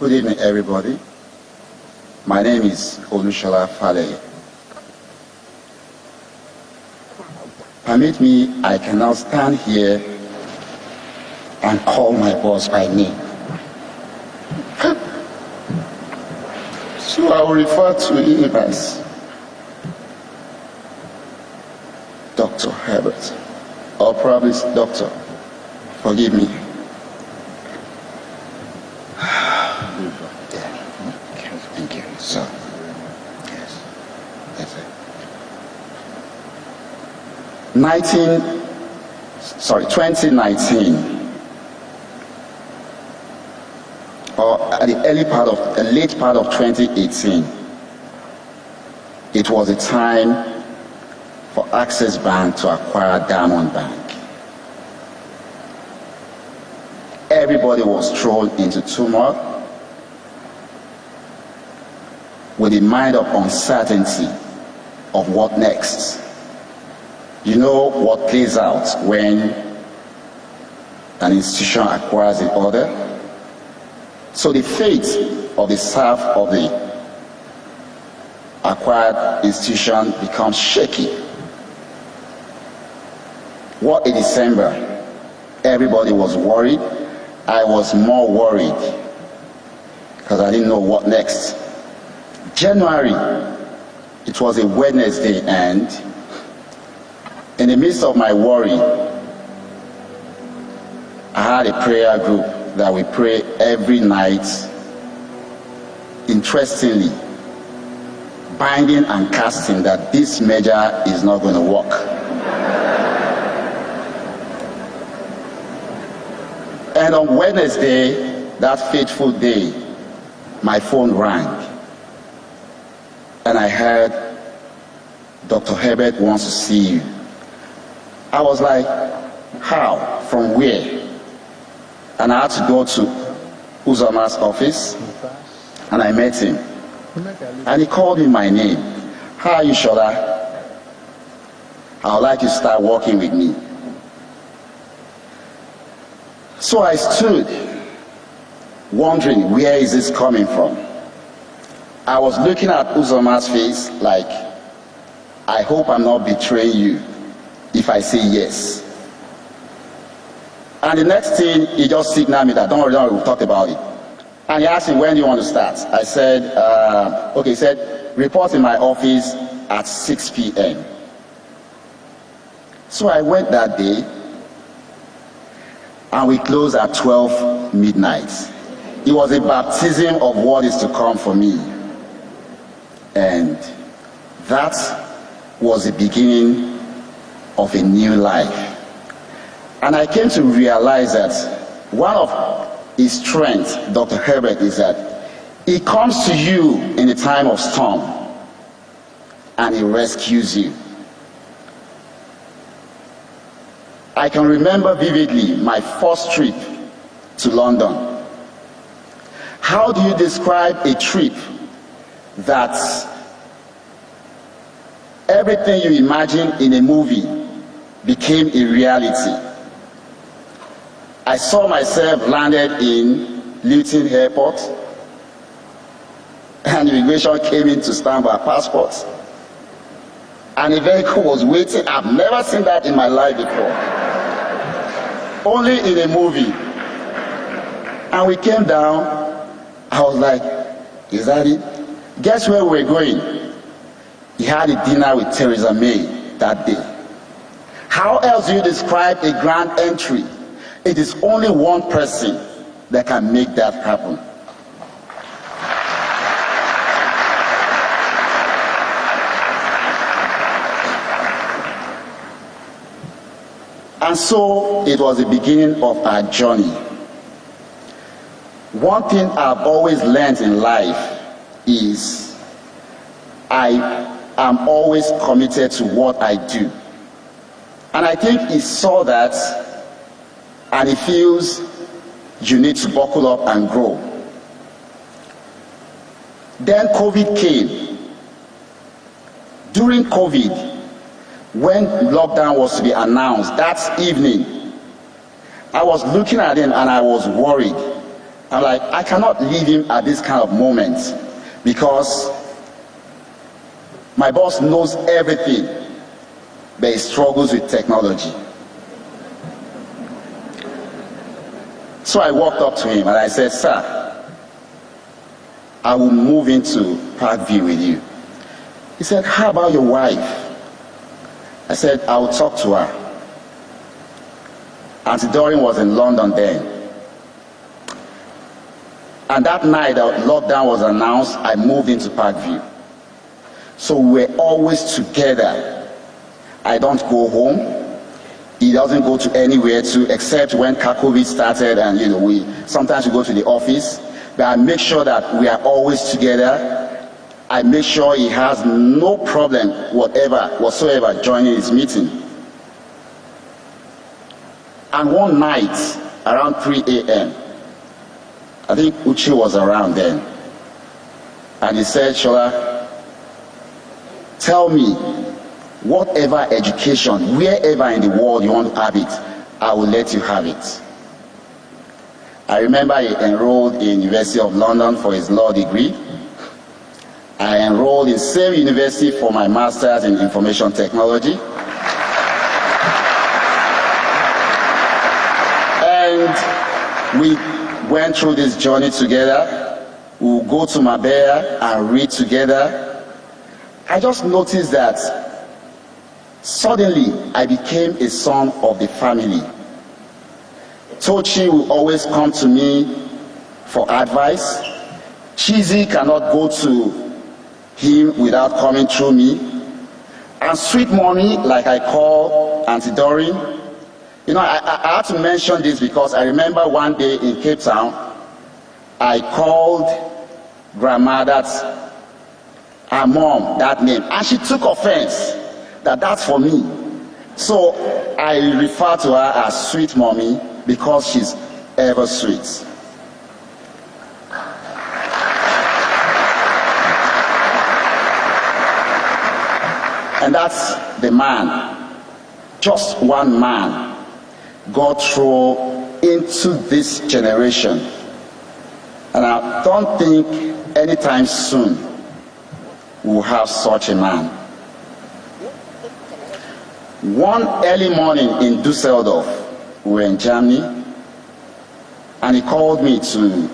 Good evening, everybody. My name is Sola Faleye. Permit me, I cannot stand here and call my boss by name. So I will refer to him as Dr. Herbert, or probably Doctor. Forgive me. Thank you. So, yes, that's it. 2019, or at the late part of 2018, it was a time for Access Bank to acquire Diamond Bank. Everybody was thrown into turmoil with a mind of uncertainty of what next. You know what plays out when an institution acquires the other. So the fate of the staff of the acquired institution becomes shaky. What a December. Everybody was worried. I was more worried because I didn't know what next. January, it was a Wednesday, and in the midst of my worry, I had a prayer group that we pray every night, interestingly, binding and casting that this measure is not going to work. And on Wednesday, that fateful day, my phone rang. And I heard, Dr. Herbert wants to see you. I was like, how? From where? And I had to go to Uzama's office, and I met him. And he called me my name. How are you, Sola? I would like you to start working with me. So I stood, wondering, where is this coming from? I was looking at Uzama's face like, I hope I'm not betraying you if I say yes. And the next thing, he just signaled me that, don't worry, we'll talk about it. And he asked me, when do you want to start? I said, okay, he said, report in my office at 6 p.m. So I went that day, and we closed at 12 midnight. It was a baptism of what is to come for me. And that was the beginning of a new life. And I came to realize that one of his strengths, Dr. Herbert, is that he comes to you in a time of storm and he rescues you. I can remember vividly my first trip to London. How do you describe a trip that everything you imagine in a movie became a reality? I saw myself landed in Luton Airport, and immigration came in to stamp our passports, and a vehicle was waiting. I've never seen that in my life before, only in a movie. And we came down. I was like, is that it? Guess where we're going? He had a dinner with Theresa May that day. How else do you describe a grand entry? It is only one person that can make that happen. And so it was the beginning of our journey. One thing I've always learned in life is I am always committed to what I do. And I think he saw that, and he feels you need to buckle up and grow. Then COVID came. During COVID, when lockdown was to be announced that evening, I was looking at him and I was worried. I'm like, I cannot leave him at this kind of moment because my boss knows everything, but he struggles with technology. So I walked up to him and I said, sir, I will move into Parkview with you. He said, how about your wife? I said, I will talk to her. Auntie Doreen was in London then. And that night that lockdown was announced, I moved into Parkview. So we're always together. I don't go home. He doesn't go to anywhere too, except when COVID started, and sometimes we go to the office. But I make sure that we are always together. I make sure he has no problem whatsoever joining his meeting. And one night around 3 a.m., I think Uche was around then, and he said, Sola, tell me, whatever education, wherever in the world you want to have it, I will let you have it. I remember he enrolled in University of London for his law degree. I enrolled in same university for my master's in information technology. And we went through this journey together. We'll go to Mabea and read together. I just noticed that suddenly I became a son of the family. Tochi will always come to me for advice. Chizzy cannot go to him without coming through me. And Sweet Mommy, like I call Auntie Doreen, I had to mention this because I remember one day in Cape Town, I called Grandma, that's her mom, that name, and she took offense that that's for me. So I refer to her as Sweet Mommy because she's ever sweet. And that's the man, just one man, God threw into this generation. And I don't think anytime soon we'll have such a man. One early morning in Dusseldorf, we were in Germany, and he called me to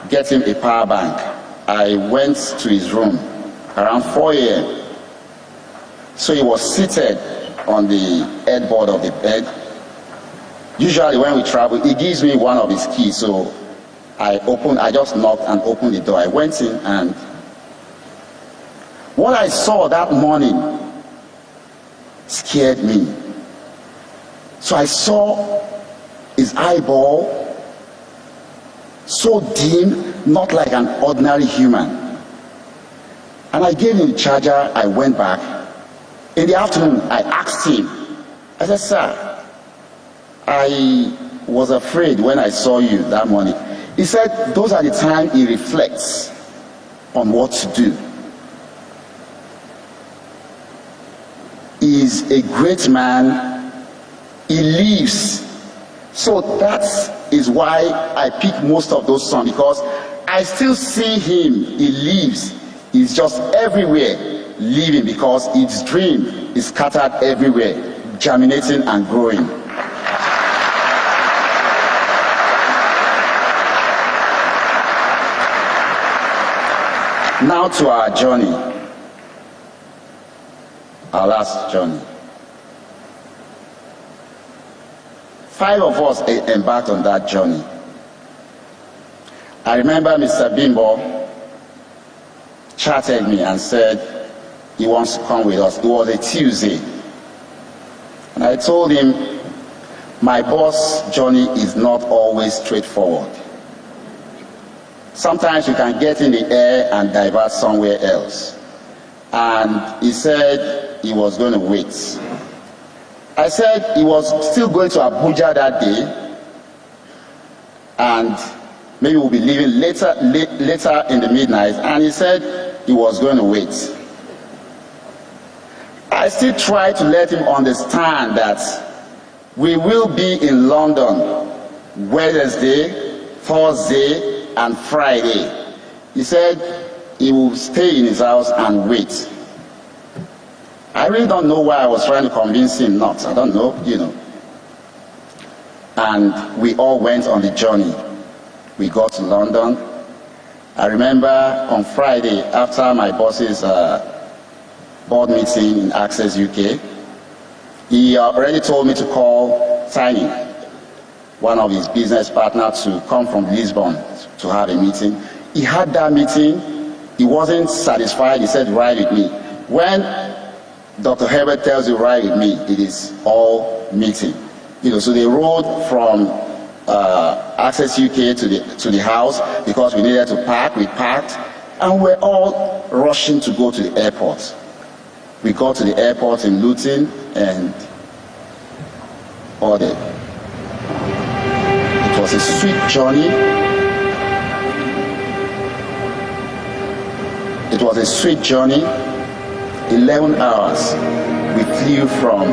get him a power bank. I went to his room around 4 a.m. So he was seated on the headboard of the bed. Usually when we travel, he gives me one of his keys. So I just knocked and opened the door. I went in, and what I saw that morning scared me. So I saw his eyeball so dim, not like an ordinary human. And I gave him the charger. I went back. In the afternoon, I asked him, I said, sir, I was afraid when I saw you that morning. He said, those are the times he reflects on what to do. He is a great man. He lives. So that is why I pick most of those songs, because I still see him. He lives. He's just everywhere living, because his dream is scattered everywhere, germinating and growing. Now to our journey, our last journey. 5 of us embarked on that journey. I remember Mr. Bimbo chatted me and said he wants to come with us. It was a Tuesday. And I told him, my boss' journey is not always straightforward. Sometimes you can get in the air and divert somewhere else. And he said he was going to wait. I said he was still going to Abuja that day, and maybe we'll be leaving later in the midnight, and he said he was going to wait. I still try to let him understand that we will be in London Wednesday, Thursday, and Friday. He said he will stay in his house and wait. I really don't know why I was trying to convince him not. I don't know, And we all went on the journey. We got to London. I remember on Friday, after my boss's board meeting in Access UK, he already told me to call Tiny, one of his business partners, to come from Lisbon to have a meeting. He had that meeting. He wasn't satisfied. He said, ride with me. When Dr. Herbert tells you ride with me, it is all meeting. So they rode from Access UK to the house because we needed to park. We parked, and we're all rushing to go to the airport. We got to the airport in Luton and ordered. It was a sweet journey. It was a sweet journey. 11 hours. We flew from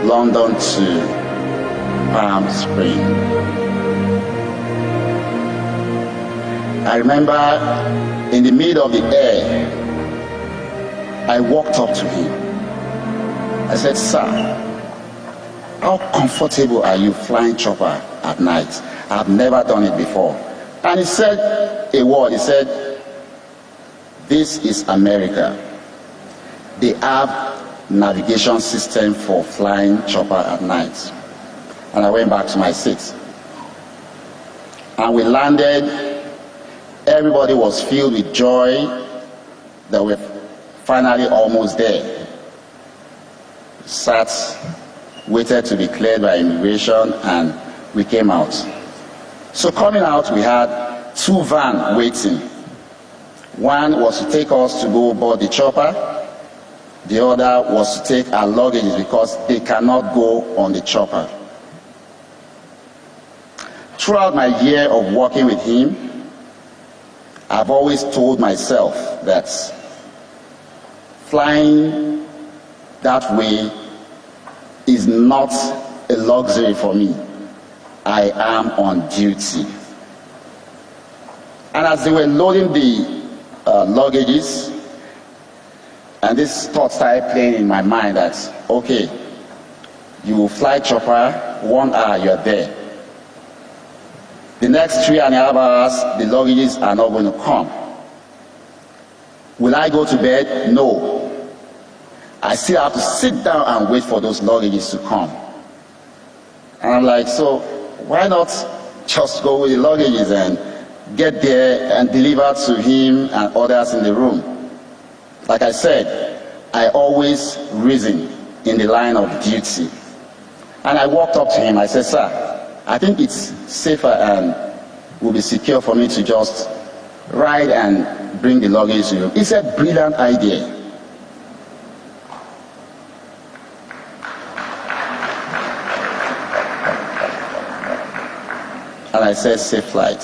London to Palm Springs. I remember in the middle of the air, I walked up to him. I said, sir, how comfortable are you flying chopper at night? I've never done it before. And he said a word. He said, this is America. They have navigation system for flying chopper at night. And I went back to my seat. And we landed. Everybody was filled with joy that we're finally almost there. Sat, waited to be cleared by immigration, and we came out. So coming out, we had 2 vans waiting. One was to take us to go board the chopper. The other was to take our luggage because they cannot go on the chopper. Throughout my year of working with him, I've always told myself that flying that way is not a luxury for me. I am on duty. And as they were loading the luggages, and this thought started playing in my mind that, okay, you will fly chopper, 1 hour you're there. The next 3.5 hours, the luggages are not going to come. Will I go to bed? No. I still have to sit down and wait for those luggages to come. And I'm like, so why not just go with the luggages and get there and deliver to him and others in the room? Like I said, I always reason in the line of duty. And I walked up to him. I said, sir, I think it's safer and will be secure for me to just ride and bring the luggage to you. He said, brilliant idea. And I said, safe flight.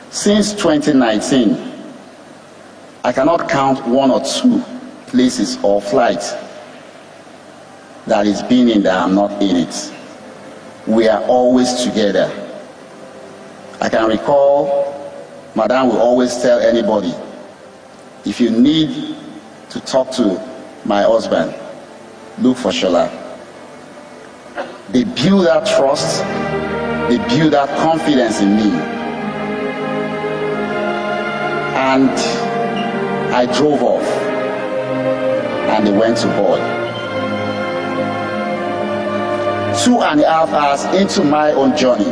Since 2019, I cannot count 1 or 2 places or flights that is being in that I'm not in it. We are always together. I can recall, Madam will always tell anybody, if you need to talk to my husband, look for Sola. They build that trust, they build that confidence in me. And I drove off, and they went to board. 2.5 hours into my own journey,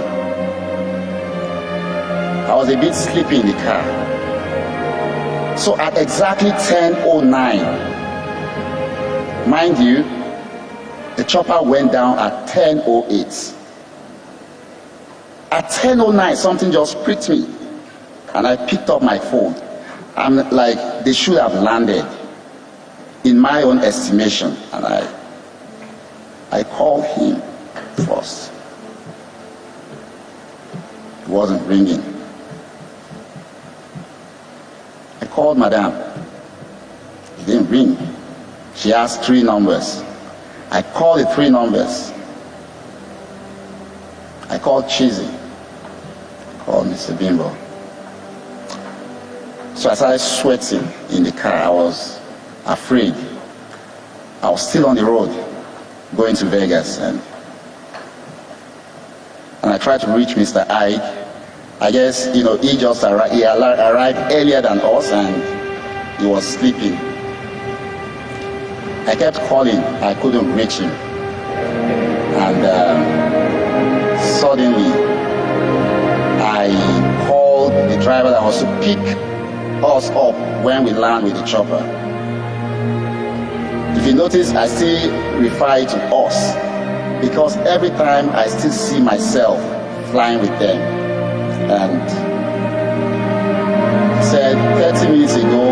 I was a bit sleepy in the car. So at exactly 10:09, mind you, the chopper went down at 10:08. At 10:09, something just pricked me, and I picked up my phone. I'm like, they should have landed, in my own estimation, and I called him first. It wasn't ringing. I called Madam. It didn't ring. She asked 3 numbers. I called the 3 numbers. I called Cheesy. Mr. Bimbo. So I started sweating in the car. I was afraid. I was still on the road going to Vegas, and I tried to reach Mr. Ike. I guess, he just arrived. He arrived earlier than us, and he was sleeping. I kept calling. I couldn't reach him. And suddenly, I called the driver that was to pick us up when we land with the chopper. If you notice, I still refer to us, because every time I still see myself flying with them. And he said 30 minutes ago